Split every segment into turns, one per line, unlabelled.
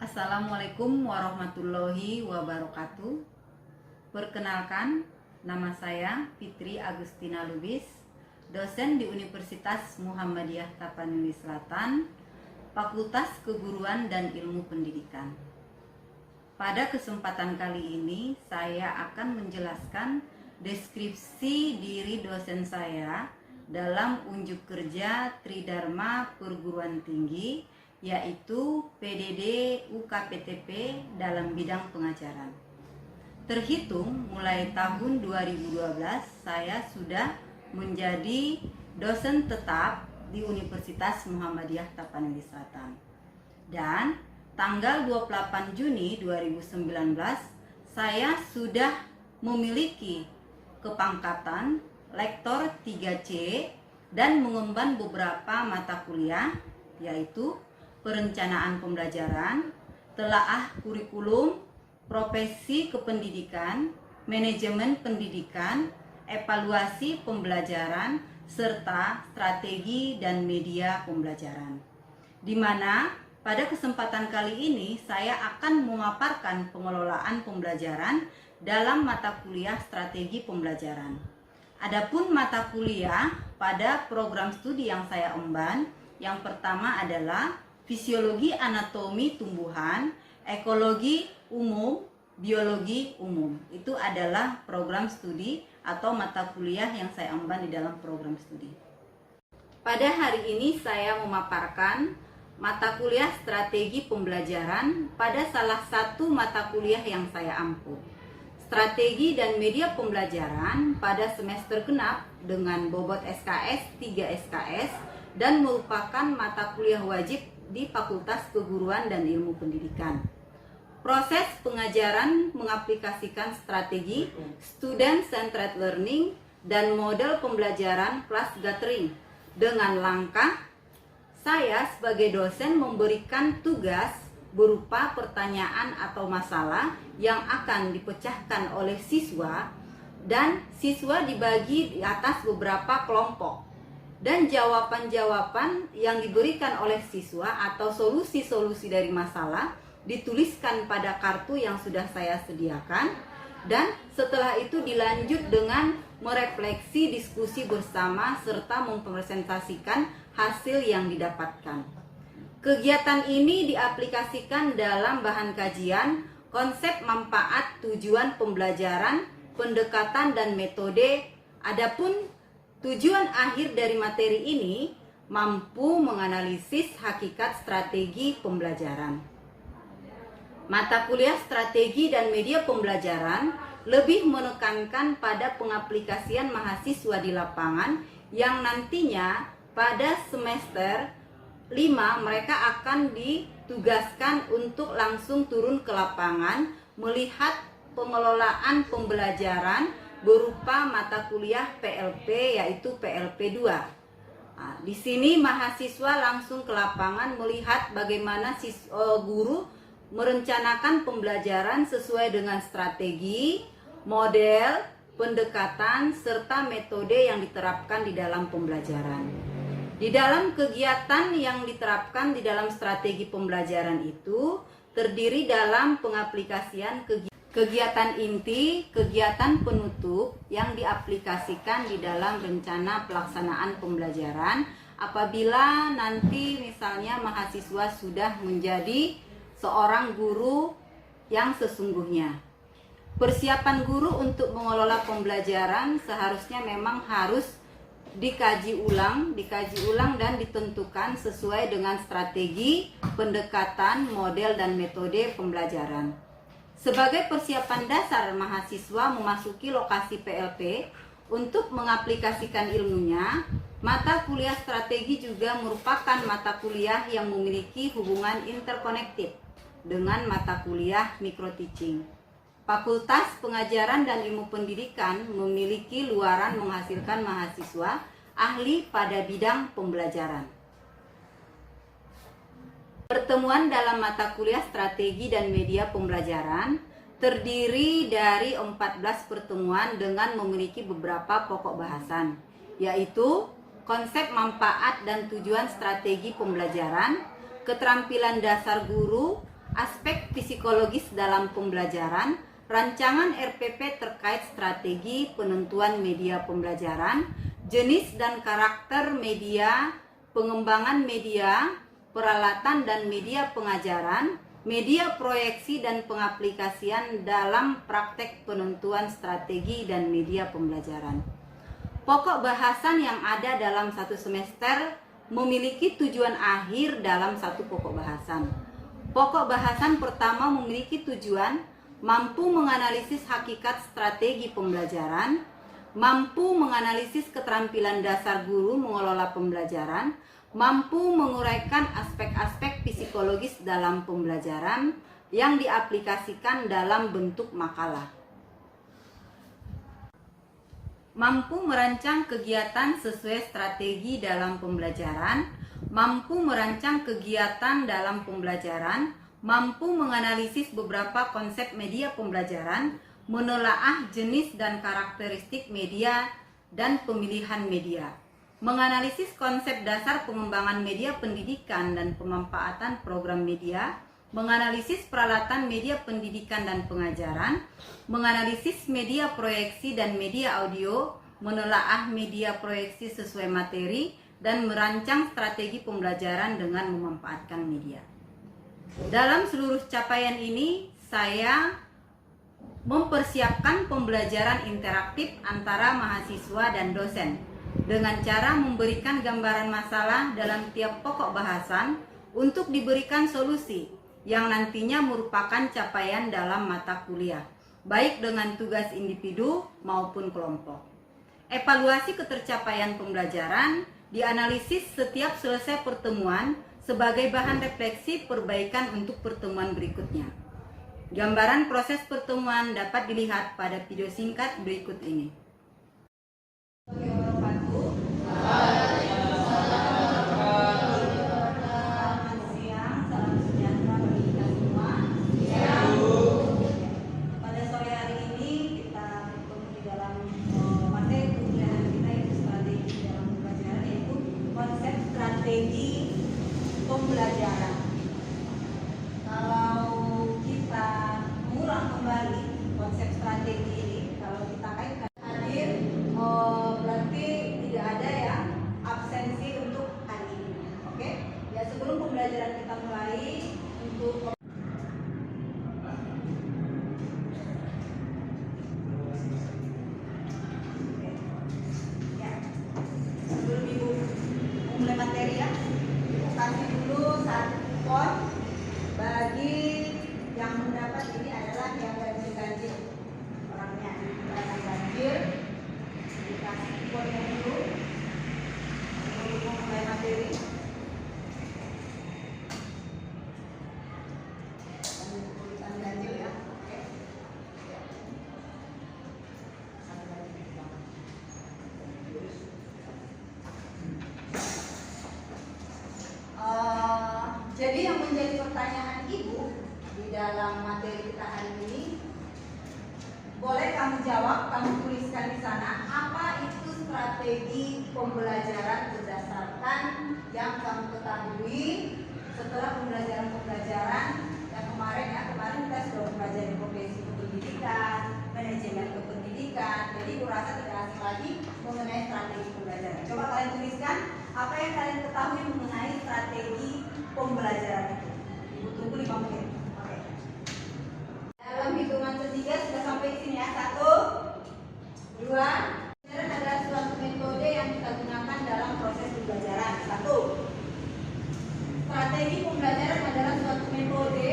Assalamualaikum warahmatullahi wabarakatuh. Perkenalkan, nama saya Fitri Agustina Lubis, dosen di Universitas Muhammadiyah Tapanuli Selatan, Fakultas Keguruan dan Ilmu Pendidikan. Pada kesempatan kali ini, saya akan menjelaskan deskripsi diri dosen saya dalam unjuk kerja Tridharma Perguruan Tinggi, yaitu PDD UKPTP dalam bidang pengajaran. Terhitung mulai tahun 2012, saya sudah menjadi dosen tetap di Universitas Muhammadiyah Tapanuli Selatan. Dan tanggal 28 Juni 2019, saya sudah memiliki kepangkatan Lektor 3C dan mengemban beberapa mata kuliah, yaitu Perencanaan Pembelajaran, Telaah Kurikulum, Profesi Kependidikan, Manajemen Pendidikan, Evaluasi Pembelajaran, serta Strategi dan Media Pembelajaran. Di mana pada kesempatan kali ini saya akan memaparkan pengelolaan pembelajaran dalam mata kuliah Strategi Pembelajaran. Adapun mata kuliah pada program studi yang saya emban, yang pertama adalah Fisiologi Anatomi Tumbuhan, Ekologi Umum, Biologi Umum. Itu adalah program studi atau mata kuliah yang saya emban di dalam program studi. Pada hari ini saya memaparkan mata kuliah Strategi Pembelajaran pada salah satu mata kuliah yang saya ampu. Strategi dan Media Pembelajaran pada semester genap dengan bobot SKS 3 SKS dan merupakan mata kuliah wajib di Fakultas Keguruan dan Ilmu Pendidikan. Proses pengajaran mengaplikasikan strategi student-centered learning dan model pembelajaran class gathering dengan langkah saya sebagai dosen memberikan tugas berupa pertanyaan atau masalah yang akan dipecahkan oleh siswa, dan siswa dibagi di atas beberapa kelompok. Dan jawaban-jawaban yang diberikan oleh siswa atau solusi-solusi dari masalah dituliskan pada kartu yang sudah saya sediakan, dan setelah itu dilanjut dengan merefleksi diskusi bersama serta mempresentasikan hasil yang didapatkan. Kegiatan ini diaplikasikan dalam bahan kajian, konsep manfaat, tujuan pembelajaran, pendekatan dan metode. Adapun tujuan akhir dari materi ini mampu menganalisis hakikat strategi pembelajaran. Mata kuliah Strategi dan Media Pembelajaran lebih menekankan pada pengaplikasian mahasiswa di lapangan yang nantinya pada semester 5 mereka akan ditugaskan untuk langsung turun ke lapangan melihat pengelolaan pembelajaran berupa mata kuliah PLP, yaitu PLP 2. Nah, di sini mahasiswa langsung ke lapangan melihat bagaimana guru merencanakan pembelajaran sesuai dengan strategi, model, pendekatan, serta metode yang diterapkan di dalam pembelajaran. Di dalam kegiatan yang diterapkan di dalam strategi pembelajaran itu terdiri dalam pengaplikasian kegiatan inti, kegiatan penutup yang diaplikasikan di dalam rencana pelaksanaan pembelajaran apabila nanti misalnya mahasiswa sudah menjadi seorang guru yang sesungguhnya. Persiapan guru untuk mengelola pembelajaran seharusnya memang harus dikaji ulang dan ditentukan sesuai dengan strategi, pendekatan, model dan metode pembelajaran. Sebagai persiapan dasar mahasiswa memasuki lokasi PLP untuk mengaplikasikan ilmunya, mata kuliah strategi juga merupakan mata kuliah yang memiliki hubungan interkonektif dengan mata kuliah microteaching. Fakultas Pengajaran dan Ilmu Pendidikan memiliki luaran menghasilkan mahasiswa ahli pada bidang pembelajaran. Pertemuan dalam mata kuliah Strategi dan Media Pembelajaran terdiri dari 14 pertemuan dengan memiliki beberapa pokok bahasan, yaitu konsep manfaat dan tujuan strategi pembelajaran, keterampilan dasar guru, aspek psikologis dalam pembelajaran, rancangan RPP terkait strategi penentuan media pembelajaran, jenis dan karakter media, pengembangan media, peralatan dan media pengajaran, media proyeksi dan pengaplikasian dalam praktek penentuan strategi dan media pembelajaran. Pokok bahasan yang ada dalam satu semester memiliki tujuan akhir dalam satu pokok bahasan. Pokok bahasan pertama memiliki tujuan mampu menganalisis hakikat strategi pembelajaran, mampu menganalisis keterampilan dasar guru mengelola pembelajaran, mampu menguraikan aspek-aspek psikologis dalam pembelajaran yang diaplikasikan dalam bentuk makalah. Mampu merancang kegiatan sesuai strategi dalam pembelajaran, mampu merancang kegiatan dalam pembelajaran, mampu menganalisis beberapa konsep media pembelajaran, menelaah jenis dan karakteristik media dan pemilihan media, menganalisis konsep dasar pengembangan media pendidikan dan pemanfaatan program media, menganalisis peralatan media pendidikan dan pengajaran, menganalisis media proyeksi dan media audio, menelaah media proyeksi sesuai materi, dan merancang strategi pembelajaran dengan memanfaatkan media. Dalam seluruh capaian ini, saya mempersiapkan pembelajaran interaktif antara mahasiswa dan dosen dengan cara memberikan gambaran masalah dalam tiap pokok bahasan untuk diberikan solusi yang nantinya merupakan capaian dalam mata kuliah, baik dengan tugas individu maupun kelompok. Evaluasi ketercapaian pembelajaran dianalisis setiap selesai pertemuan sebagai bahan refleksi perbaikan untuk pertemuan berikutnya. Gambaran proses pertemuan dapat dilihat pada video singkat berikut ini.
Strategi pembelajaran. Kalau kita mengulang kembali konsep strategi ini, kalau kita kaitkan hadir, berarti tidak ada ya absensi untuk hari ini. Oke? Ya, sebelum pembelajaran kita mulai untuk mulai materi ya, kasih dulu satu form bagi yang mendapat ini adalah yang ganjil orangnya ganjil, dikasih formnya dulu sebelum mulai materi. Tulisan ganjil ya. Oke. Jadi yang menjadi pertanyaan Ibu di dalam materi kita hari ini, boleh kamu jawab, kamu tuliskan di sana apa itu strategi pembelajaran berdasarkan yang kamu ketahui setelah pembelajaran yang kemarin ya, kemarin kita sudah mempelajari profesi kependidikan, manajemen kependidikan. Jadi aku rasa tidak asing lagi mengenai strategi pembelajaran. Coba kalian tuliskan apa yang kalian ketahui mengenai strategi pembelajaran itu. Ibu tunggu 5 menit. Oke. Dalam hitungan ketiga sudah sampai sini ya. 1, 2. Pembelajaran adalah suatu metode yang kita gunakan dalam proses pembelajaran. 1. Strategi pembelajaran adalah suatu metode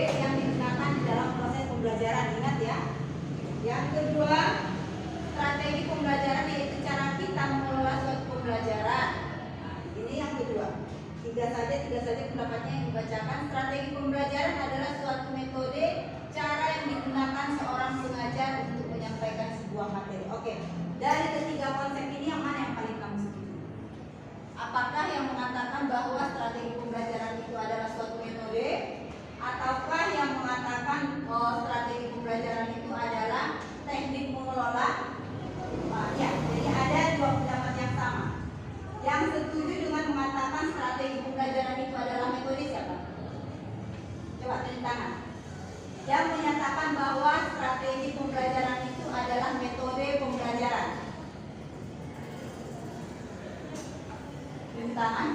yang menyatakan bahwa strategi pembelajaran itu adalah metode pembelajaran. Cuci tangan.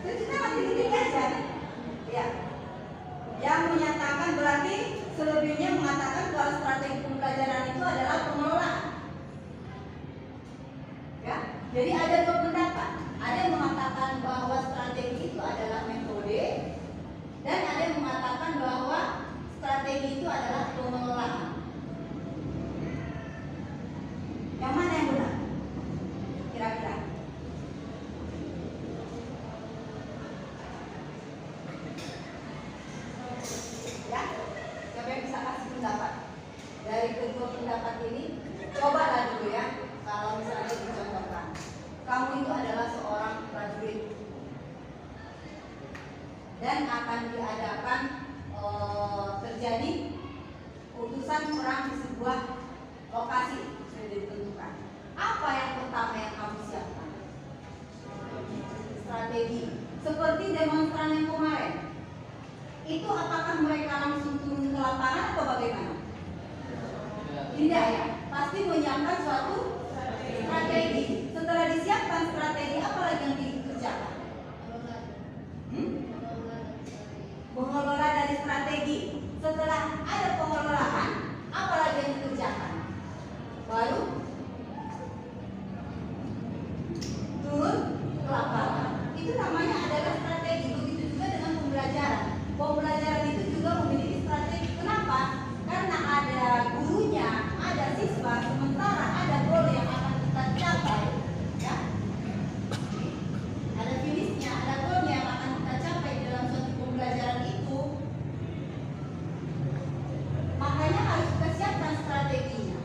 Cuci tangan ini aja. Ya. Yang menyatakan berarti selebihnya mengatakan bahwa strategi pembelajaran itu adalah pengelolaan. Ya. Jadi ada dua pendapat. Ada yang mengatakan bahwa strategi itu adalah metode, dan ada yang mengatakan bahwa strategi itu adalah pengelolaan. Yang mana yang benar? Kira-kira? Ya, siapa yang bisa kasih pendapat? Dari kedua pendapat ini, cobalah dulu ya. Kalau misalnya dicontohkan, kamu itu adalah seorang prajurit dan akan diadakan terjadi utusan perang di sebuah lokasi sudah ditentukan. Apa yang pertama yang kamu siapkan? Strategi. Seperti demonstran yang kemarin. Itu apakah mereka langsung turun ke lapangan atau bagaimana? Tidak ya. Pasti menyiapkan suatu strategi. Setelah disiapkan strategi, apa lagi yang dikerjakan? Mengelola dari strategi. Setelah ada pengelolaan, apa lagi yang dikerjakan? Baru turun ke lapangan. Itu namanya adalah strategi. Begitu juga dengan pembelajaran. Pembelajaran itu juga memiliki strategi. Kenapa? Karena ada gurunya, ada siswa, sementara ada goal yang akan kita capai. Ya. Ada finishnya, ada goalnya yang akan kita capai dalam suatu pembelajaran itu. Makanya harus kita siapkan strateginya.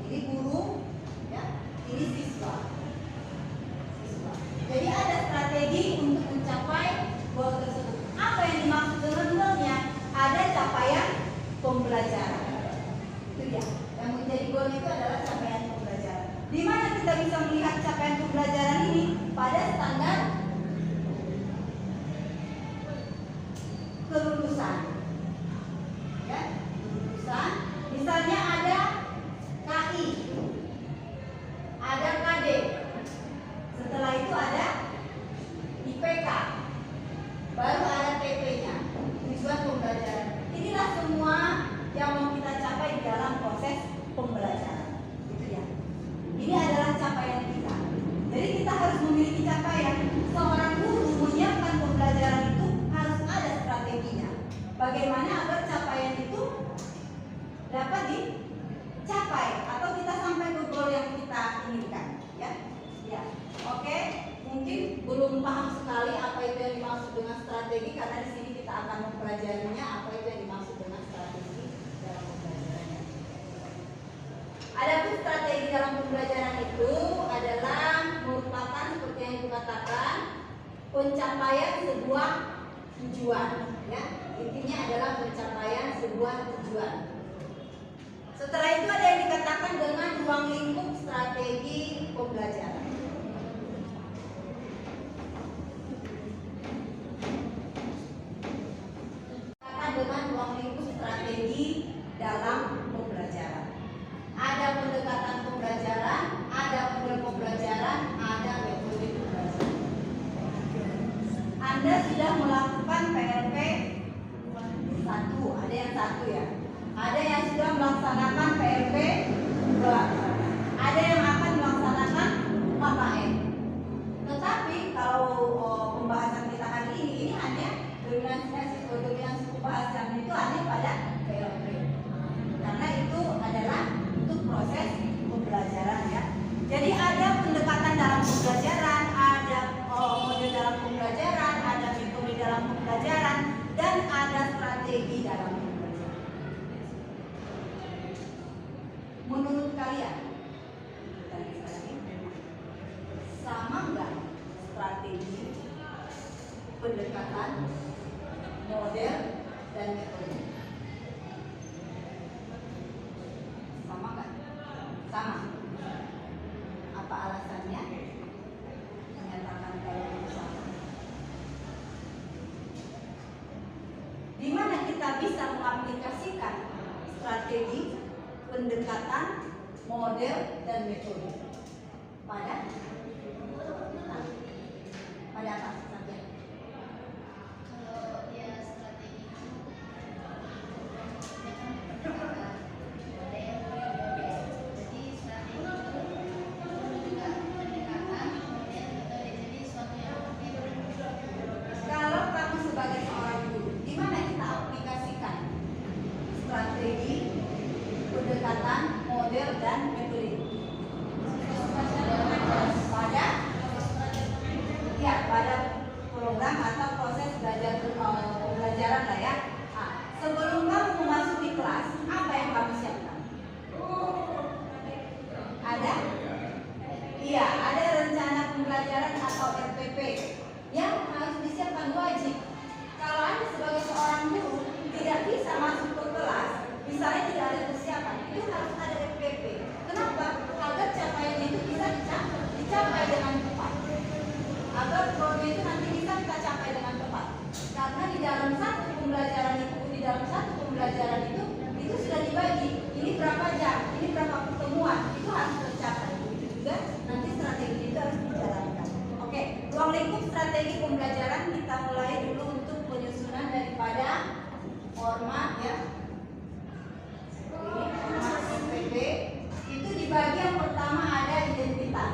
Ini guru, ya, ini siswa. Jadi ada strategi untuk mencapai goal tersebut. Apa yang dimaksud dengan goalnya? Ada capaian pembelajaran. Itu ya. Yang menjadi goal itu adalah capaian pembelajaran. Di mana kita bisa melihat capaian pembelajaran ini? Pada standar kelulusan. Ya, kelulusan. Misalnya ada KI, ada KD. Setelah itu ada IPK. Baru ada TP-nya, tujuan pembelajaran. Inilah semua yang mau kita capai di dalam proses pembelajaran. Gitu ya. Ini adalah capaian kita. Jadi kita harus memiliki capaian. Seorang guru menyiapkan pembelajaran itu harus ada strateginya. Bagaimana agar capaian itu dapat dicapai atau kita sampai ke goal yang kita inginkan. Ya, ya. Oke. Mungkin belum paham sekali apa itu yang dimaksud dengan strategi, karena di sini kita akan mempelajarinya apa itu yang dimaksud dengan strategi dalam pembelajarannya. Adapun strategi dalam pembelajaran itu adalah merupakan seperti yang dikatakan pencapaian sebuah tujuan. Ya, intinya adalah pencapaian sebuah tujuan. Setelah itu ada yang dikatakan dengan ruang lingkup strategi pembelajaran. Dengan ruang lingkup strategi dalam pembelajaran. Ada pendekatan pembelajaran, ada model pembelajaran, ada metode pembelajaran. Anda sudah melakukan PLP 1, ada yang 1 ya. Ada yang sudah melaksanakan PLP 2. Ada yang akan melaksanakan KKN. Tetapi kalau pembahasan kita hari ini hanya dominasi pembahasan itu hanya pada PLP. Karena itu adalah untuk proses pembelajaran ya. Jadi ada pendekatan dalam pembelajaran, ada model dalam pembelajaran, ada metode dalam pembelajaran, dan ada strategi dalam pembelajaran. Menurut kalian, sama enggak strategi, pendekatan, model, dan metode? Sama enggak? Sama. Apa alasannya? Menyatakan kalau itu sama. Di mana kita
kita bisa mengaplikasikan strategi, pendekatan, model, dan metode pada apa saja?
Kalau ya strategi itu jadi strategi itu juga pendekatan kemudian metode, jadi suatu yang
Kalau kamu sebagai seorang guru, gimana kita aplikasikan strategi, pendekatan, model, dan metode? Pada program atau proses pembelajaran lah ya. Sebelum kamu memasuki kelas, apa yang kamu siapkan? Ada? Iya, ada rencana pembelajaran atau RPP yang harus disiapkan, wajib. Kalau Anda sebagai seorang guru tidak bisa masuk ke kelas, misalnya tidak ada persiapan, itu harus ada RPP. Kenapa? Agar capaian itu bisa dicapai dengan tepat. Agar program itu nanti bisa kita capai dengan tepat. Karena di dalam satu pembelajaran itu sudah dibagi. Ini berapa jam, ini berapa pertemuan, itu harus tercapai. Begitu juga nanti strategi itu harus dijalankan. Oke, ruang lingkup strategi pembelajaran kita mulai dulu untuk penyusunan daripada format ya. Ini format SPP. Itu di bagian pertama ada identitas.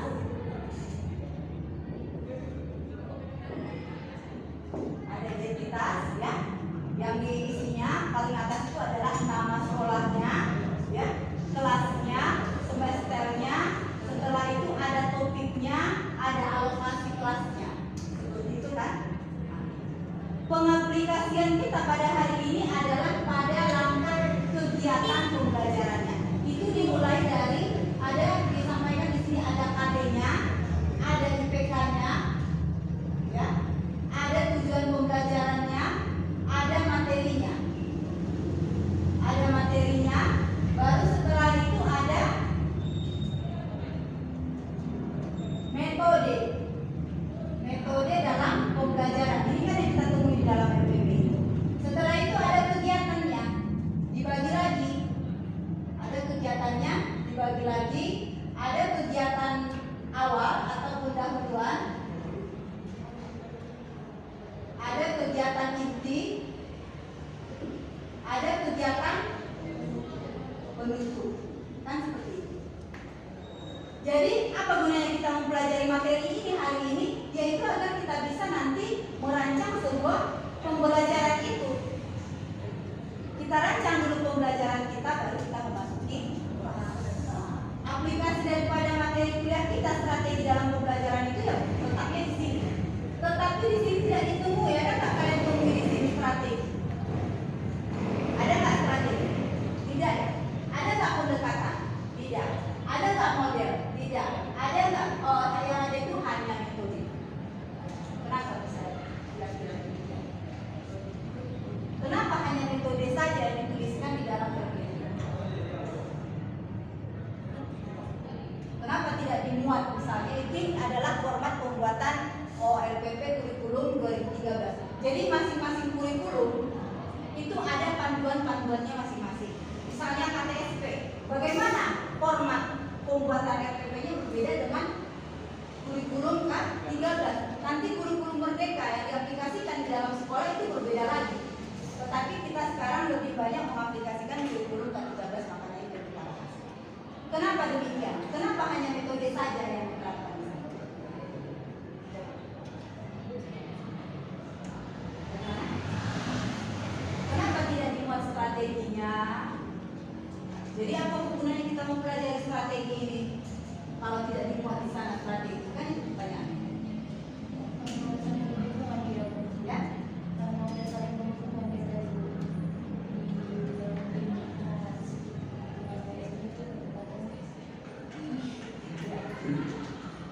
Ada identitas ya, yang diisinya paling atas itu adalah nama sekolahnya ya, kelasnya, semesternya. Setelah itu ada topiknya, ada alokasi kelasnya, seperti itu kan. Pengaplikasian kita pada hari ini adalah pada langkah kegiatan pembelajarannya. Itu dimulai dari ada disampaikan di sini, ada KD-nya, ada IPK-nya ya, ada tujuan pembelajarannya, ada materinya. Ada materinya, baru setelah itu ada metode. Metode dalam pembelajaran. Ini kan yang kita temui di dalam RPP. Setelah itu ada kegiatannya, dibagi lagi. Ada kegiatannya, dibagi lagi. Ada kegiatan awal atau pendahuluan. Ada kegiatan inti, ada kegiatan penutup, kan seperti itu. Jadi apa gunanya kita mempelajari materi ini hari ini? Yaitu agar kita bisa nanti merancang sebuah pembelajaran itu. Kita rancang dulu pembelajaran kita, baru kita memasuki aplikasi daripada materi kuliah kita. Strategi dalam pembelajaran itu ya letaknya di sini. Tetapi di sini tidak ditemui. Ada nggak kalian temui di sini strategi? Ada nggak strategi? Tidak ya. Ada nggak pendekatan? Tidak. Ada nggak model? Tidak. Ada nggak? Yang ada itu hanya metode. Kenapa bisa kira-kira demikian? Kenapa hanya metode saja yang dituliskan di dalam RPP? Kenapa tidak dimuat misalnya? Ini adalah format pembuatan RPP kurikulum 2013. Jadi masing-masing kurikulum itu ada panduan-panduannya masing-masing. Misalnya KTSP, bagaimana format pembuatan RPP-nya berbeda dengan kurikulum K13. Nanti kurikulum merdeka yang diaplikasikan di dalam sekolah itu berbeda lagi. Tetapi kita sekarang lebih banyak mengaplikasikan kurikulum K13, makanya itu diterapkan. Kenapa demikian? Kenapa hanya metode saja yang diterapkan? Kenapa tidak dimuat strateginya? Jadi apa gunanya kita mempelajari strategi ini kalau tidak dimuat di sana strategi? Kan itu pertanyaan. Ya?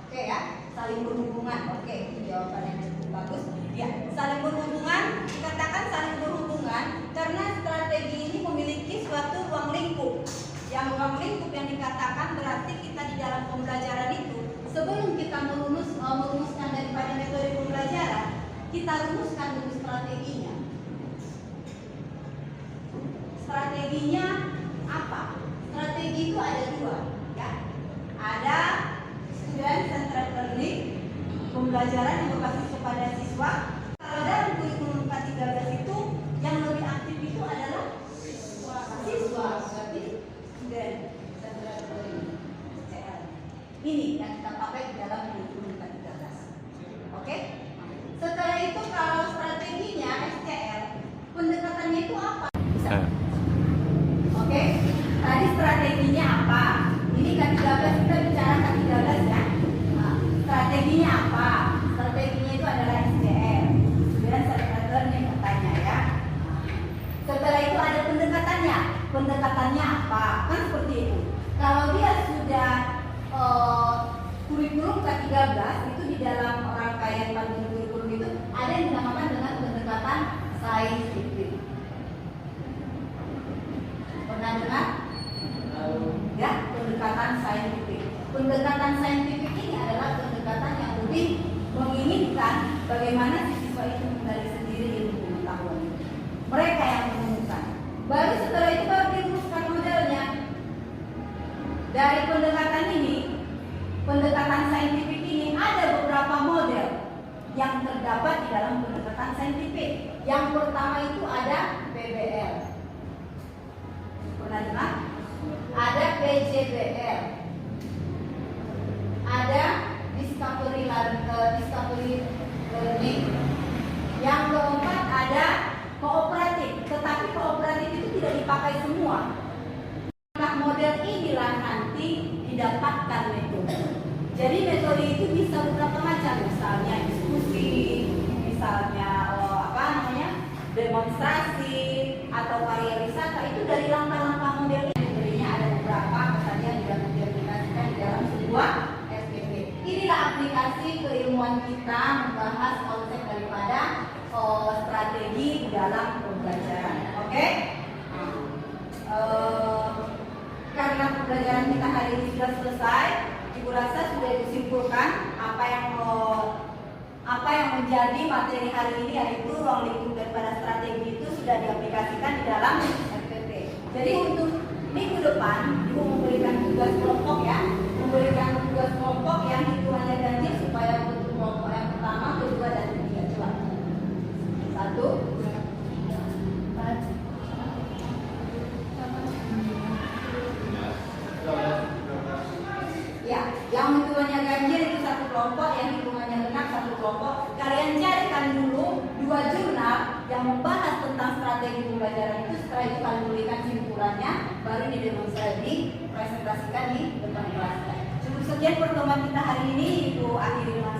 Oke ya, saling berhubungan. Oke, itu jawaban yang cukup bagus. Ya, saling berhubungan, dikatakan saling berhubungan karena strategi ini memiliki suatu ruang lingkup. Yang ruang lingkup yang dikatakan berarti kita di dalam pembelajaran itu, sebelum kita merumuskan daripada metode pembelajaran, kita rumuskan dulu strateginya.
strateginya apa? Strategi itu ada dua, ya. Ada student centered learning, pembelajaran yang berbasis kepada siswa. Kalau dalam kurikulum K13 itu yang lebih aktif itu adalah siswa, berarti student centered learning. Ini yang kita pakai di dalam kurikulum K13. Oke? Setelah itu kalau strateginya SCL, pendekatannya itu apa? Bisa. Oke? Tadi strateginya apa? Ini K13, kita bicara K13 ya. Nah, strateginya apa? Strateginya itu adalah SCL. Kemudian saya nih katanya ya. Setelah itu ada pendekatannya. Pendekatannya apa? Kan seperti itu. Kalau dia sudah kurikulum K13 itu di dalam rangkaian panduan kurikulum itu ada yang dinamakan dengan pendekatan saintifik. Pernah dengar? Ya, pendekatan saintifik. Pendekatan saintifik ini adalah pendekatan yang lebih menginginkan bagaimana siswa itu mengenali sendiri ilmu pengetahuan. Mereka yang menemukan. Baru setelah itu baru dirumuskan modelnya. Dari pendekatan ini, pendekatan saintifik ini ada beberapa model yang terdapat di dalam pendekatan saintifik. Yang pertama itu ada PBL. Pernah dengar? Ada PJBL. Ada discovery learning. Yang keempat ada kooperatif. Tetapi kooperatif itu tidak dipakai semua. Nah, model inilah nanti didapatkan metode. Jadi metode itu bisa beberapa macam, misalnya diskusi, misalnya demonstrasi atau karya wisata. Itu dari langkah-langkah model ini. Metodenya ada beberapa, misalnya yang diaplikasikan di dalam sebuah SPP. Inilah aplikasi keilmuan kita membahas konsep daripada strategi di dalam pembelajaran. Oke? Karena pembelajaran kita hari ini sudah selesai, Ibu rasa sudah disimpulkan apa yang menjadi materi hari ini, yaitu ruang lingkup daripada strategi itu sudah diaplikasikan di dalam SPP. Jadi untuk minggu depan Ibu memberikan tugas kelompok ya, memberikan tugas kelompok yang hitungannya ganjil supaya untuk kelompok yang pertama, kedua dan ketiga. Coba 1, 4. Ya, yang hitungannya ganjil itu satu kelompok, yang hitungannya genap satu kelompok. Kalian carikan dulu 2 jurnal yang membahas tentang strategi pembelajaran itu. Setelah itu kalian berikan simpulannya, baru dipresentasikan di depan kelas. Cukup sekian pertemuan kita hari ini. Ibu akhiri dengan